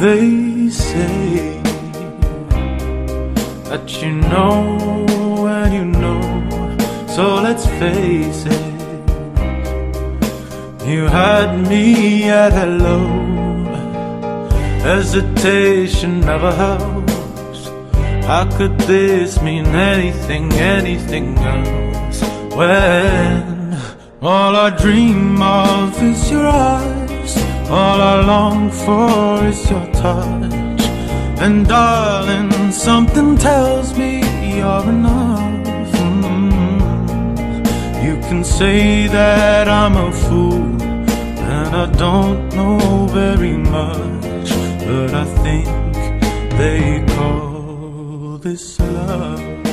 They say that you know and you know, so let's face it. You had me at hello. Hesitation never helps. How could this mean anything, anything else? When all I dream of is your eyes, all I long for is your touch. And darling, something tells me you're enough. You can say that I'm a fool and I don't know very much, but I think they call this love.